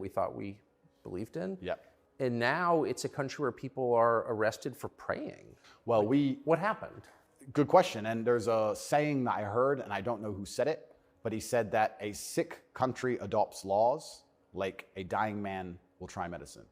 we thought we believed in. Yep. And now it's a country where people are arrested for praying. Well, what happened? Good question. And there's a saying that I heard, and I don't know who said it, but he said that a sick country adopts laws like a dying man will try medicine.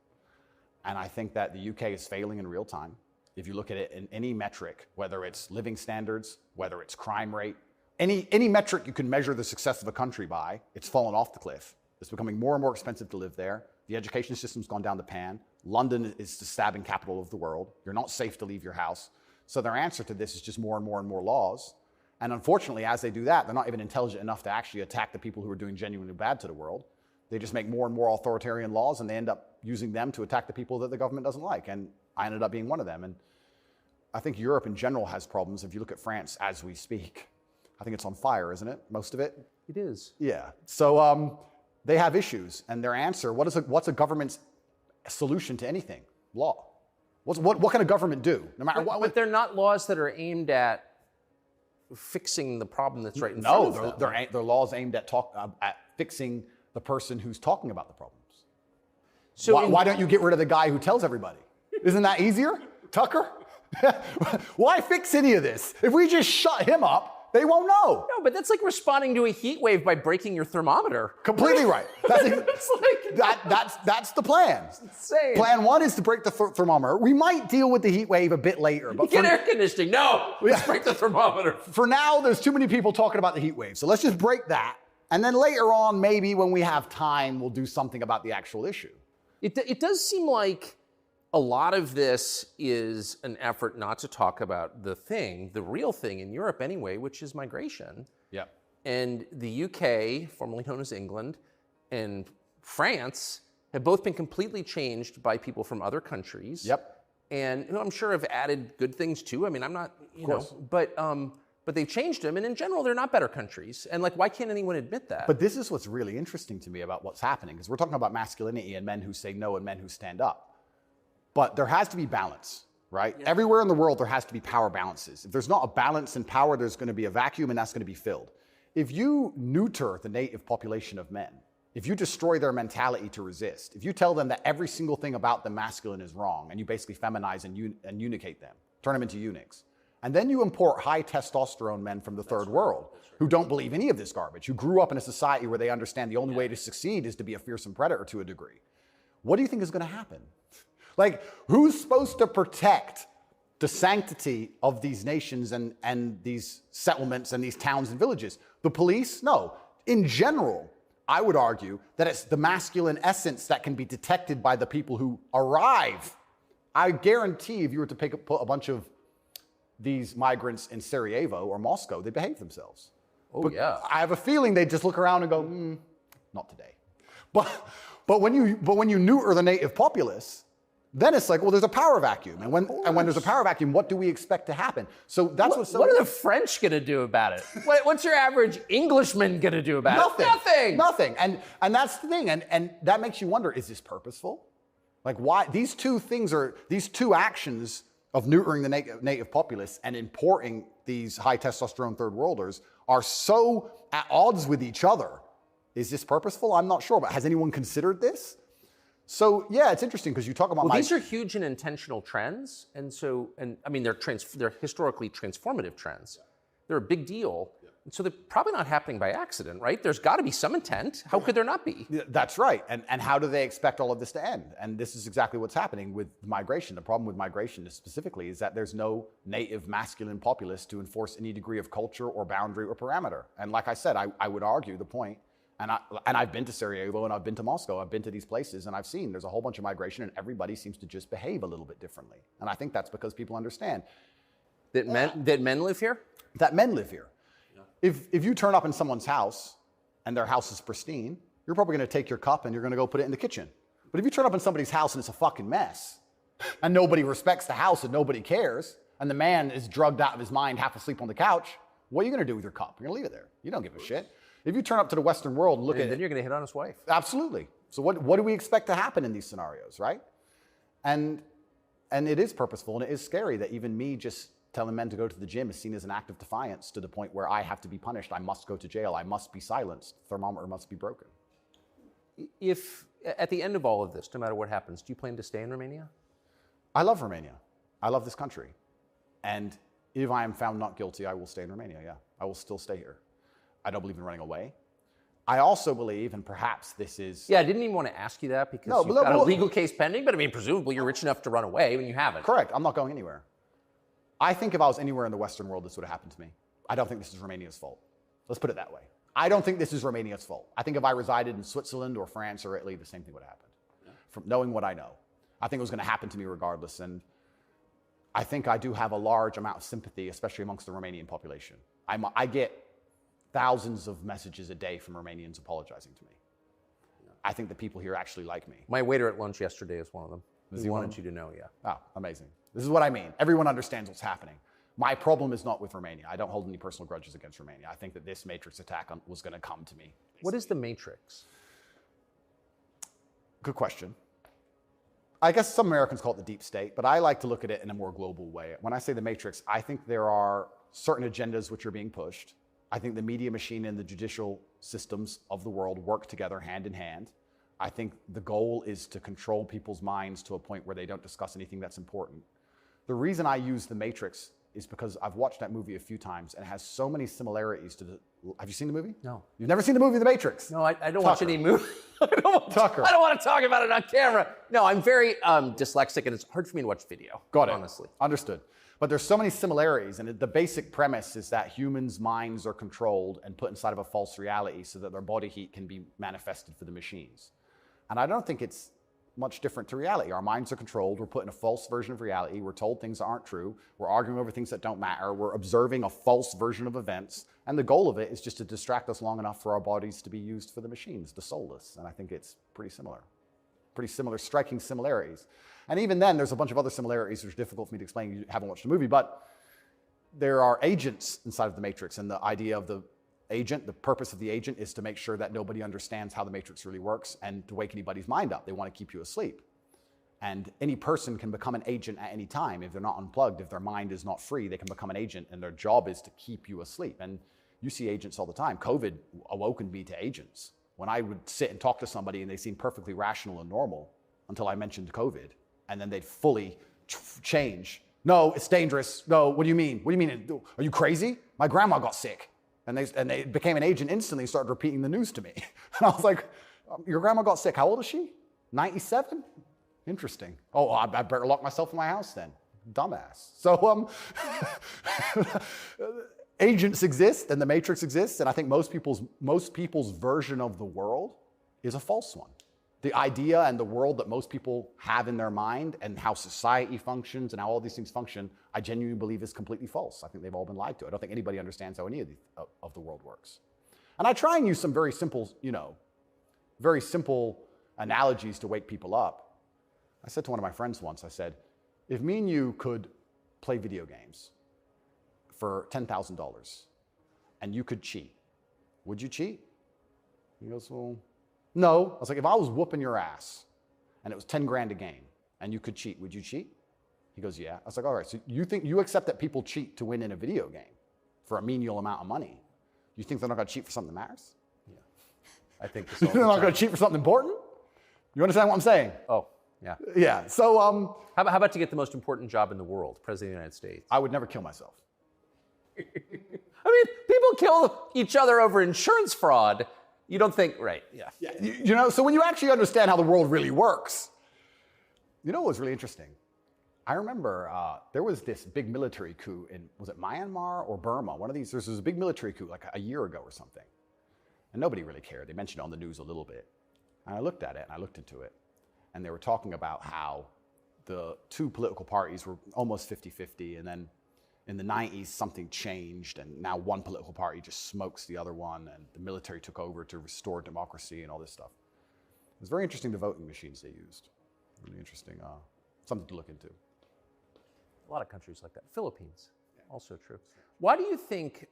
And I think that the UK is failing in real time. If you look at it in any metric, whether it's living standards, whether it's crime rate, any metric you can measure the success of a country by, it's fallen off the cliff. It's becoming more and more expensive to live there. The education system's gone down the pan. London is the stabbing capital of the world. You're not safe to leave your house. So their answer to this is just more and more and more laws. And unfortunately, as they do that, they're not even intelligent enough to actually attack the people who are doing genuinely bad to the world. They just make more and more authoritarian laws, and they end up using them to attack the people that the government doesn't like. And I ended up being one of them. And I think Europe in general has problems. If you look at France as we speak, I think it's on fire, isn't it? Most of it? It is. Yeah. So they have issues, and their answer, what's a government's solution to anything? Law. What can a government do? No matter what. But they're not laws that are aimed at fixing the problem that's right in front of them. No, they're laws aimed at fixing the person who's talking about the problems. So why don't you get rid of the guy who tells everybody? Isn't that easier? Tucker? Why fix any of this? If we just shut him up, they won't know. No, but that's like responding to a heat wave by breaking your thermometer. Completely right. That's the plan. It's insane. Plan one is to break the thermometer. We might deal with the heat wave a bit later. But get air conditioning. No, let's break the thermometer. For now, there's too many people talking about the heat wave. So let's just break that. And then later on, maybe when we have time, we'll do something about the actual issue. It does seem like a lot of this is an effort not to talk about the real thing in Europe anyway, which is migration. Yeah. And the UK, formerly known as England, and France have both been completely changed by people from other countries. Yep. And I'm sure have added good things too. I mean, I'm not, but they've changed them. And in general, they're not better countries. And why can't anyone admit that? But this is what's really interesting to me about what's happening, because we're talking about masculinity and men who say no and men who stand up. But there has to be balance, right? Yeah. Everywhere in the world, there has to be power balances. If there's not a balance in power, there's going to be a vacuum, and that's going to be filled. If you neuter the native population of men, if you destroy their mentality to resist, if you tell them that every single thing about the masculine is wrong, and you basically feminize and eunuchate them, turn them into eunuchs, and then you import high testosterone men from the third world who don't believe any of this garbage, who grew up in a society where they understand the only way to succeed is to be a fearsome predator to a degree, what do you think is going to happen? Who's supposed to protect the sanctity of these nations and these settlements and these towns and villages? The police? No. In general, I would argue that it's the masculine essence that can be detected by the people who arrive. I guarantee if you were to put a bunch of these migrants in Sarajevo or Moscow, they'd behave themselves. Oh, yeah. I have a feeling they'd just look around and go, not today. But when you neuter the native populace, then it's like, well, there's a power vacuum. And when there's a power vacuum, what do we expect to happen? So that's what are the French going to do about it? What's your average Englishman going to do about it? Nothing. And that's the thing. And that makes you wonder, is this purposeful? Why? These two actions of neutering the native populace and importing these high testosterone third worlders are so at odds with each other. Is this purposeful? I'm not sure. But has anyone considered this? So yeah, it's interesting because you talk about these are huge and intentional trends, and I mean they're historically transformative trends. They're a big deal, and so they're probably not happening by accident, right? There's got to be some intent. How could there not be? That's right. And how do they expect all of this to end? And this is exactly what's happening with migration. The problem with migration specifically is that there's no native masculine populace to enforce any degree of culture or boundary or parameter. And like I said, I would argue the point. And I've been to Sarajevo and I've been to Moscow. I've been to these places and I've seen there's a whole bunch of migration and everybody seems to just behave a little bit differently. And I think that's because people understand. That men live here? That men live here. Yeah. If you turn up in someone's house and their house is pristine, you're probably going to take your cup and you're going to go put it in the kitchen. But if you turn up in somebody's house and it's a fucking mess and nobody respects the house and nobody cares and the man is drugged out of his mind, half asleep on the couch, what are you going to do with your cup? You're going to leave it there. You don't give a shit. If you turn up to the Western world and look at it... Then you're going to hit on his wife. Absolutely. So what do we expect to happen in these scenarios, right? And it is purposeful and it is scary that even me just telling men to go to the gym is seen as an act of defiance to the point where I have to be punished. I must go to jail. I must be silenced. Thermometer must be broken. If At the end of all of this, no matter what happens, do you plan to stay in Romania? I love Romania. I love this country. And if I am found not guilty, I will stay in Romania, yeah. I will still stay here. I don't believe in running away. I also believe, and perhaps this is... Yeah, I didn't even want to ask you that because you've got a legal case pending, but I mean, presumably you're rich enough to run away when you haven't. Correct. I'm not going anywhere. I think if I was anywhere in the Western world, this would have happened to me. I don't think this is Romania's fault. Let's put it that way. I don't think this is Romania's fault. I think if I resided in Switzerland or France or Italy, the same thing would have happened. From knowing what I know. I think it was going to happen to me regardless. And I think I do have a large amount of sympathy, especially amongst the Romanian population. I get thousands of messages a day from Romanians apologizing to me. I think the people here actually like me. My waiter at lunch yesterday is one of them. He wanted you to know, yeah. Oh, amazing. This is what I mean. Everyone understands what's happening. My problem is not with Romania. I don't hold any personal grudges against Romania. I think that this Matrix attack was going to come to me. What is the Matrix? Good question. I guess some Americans call it the deep state, but I like to look at it in a more global way. When I say the Matrix, I think there are certain agendas which are being pushed. I think the media machine and the judicial systems of the world work together hand in hand. I think the goal is to control people's minds to a point where they don't discuss anything that's important. The reason I use the Matrix is because I've watched that movie a few times and it has so many similarities to the... Have you seen the movie? No. You've never seen the movie The Matrix? No, I don't watch any movie. I don't want to talk about it on camera. No, I'm very dyslexic and it's hard for me to watch video. Got it. Honestly. Understood. But there's so many similarities, and the basic premise is that humans' minds are controlled and put inside of a false reality so that their body heat can be manifested for the machines. And I don't think it's much different to reality. Our minds are controlled. We're put in a false version of reality. We're told things that aren't true. We're arguing over things that don't matter. We're observing a false version of events. And the goal of it is just to distract us long enough for our bodies to be used for the machines, the soulless. And I think it's pretty similar. Pretty similar, striking similarities. And even then, there's a bunch of other similarities which are difficult for me to explain. You haven't watched the movie, but there are agents inside of the Matrix. And the idea of the agent, the purpose of the agent is to make sure that nobody understands how the Matrix really works and to wake anybody's mind up. They want to keep you asleep. And any person can become an agent at any time. If they're not unplugged, if their mind is not free, they can become an agent, and their job is to keep you asleep. And you see agents all the time. COVID awoken me to agents. When I would sit and talk to somebody and they seemed perfectly rational and normal until I mentioned COVID, and then they'd fully change. No, it's dangerous. No, what do you mean? What do you mean? Are you crazy? My grandma got sick. And they became an agent instantly and started repeating the news to me. And I was like, your grandma got sick. How old is she? 97? Interesting. Oh, I better lock myself in my house then. Dumbass. So agents exist and the Matrix exists, and I think most people's version of the world is a false one. The idea and the world that most people have in their mind and how society functions and how all these things function, I genuinely believe is completely false. I think they've all been lied to. I don't think anybody understands how any of the world works. And I try and use some very simple, very simple analogies to wake people up. I said to one of my friends once, I said, if me and you could play video games for $10,000 and you could cheat, would you cheat? He goes, well, no. I was like, if I was whooping your ass and it was 10 grand a game and you could cheat, would you cheat? He goes, yeah. I was like, all right, so you accept that people cheat to win in a video game for a menial amount of money. You think they're not going to cheat for something that matters? Yeah. I think this they're not going to cheat for something important? You understand what I'm saying? Oh, yeah. Yeah. So how about to get the most important job in the world, President of the United States? I would never kill myself. I mean, people kill each other over insurance fraud. You don't think, right, yeah. Yeah. So when you actually understand how the world really works, what was really interesting? I remember there was this big military coup in, was it Myanmar or Burma? One of these, there was a big military coup like a year ago or something. And nobody really cared. They mentioned it on the news a little bit. And I looked at it and I looked into it. And they were talking about how the two political parties were almost 50-50. And then in the 90s, something changed. And now one political party just smokes the other one. And the military took over to restore democracy and all this stuff. It was very interesting, the voting machines they used. Really interesting, something to look into. A lot of countries like that. Philippines, also true. Why do you think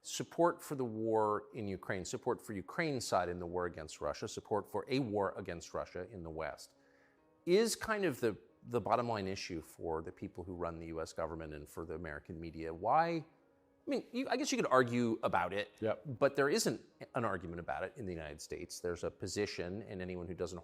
support for the war in Ukraine, support for Ukraine's side in the war against Russia, support for a war against Russia in the West, is kind of the bottom line issue for the people who run the US government and for the American media? Why? mean, I guess you could argue about it, Yep. but there isn't an argument about it in the United States. There's a position, and anyone who doesn't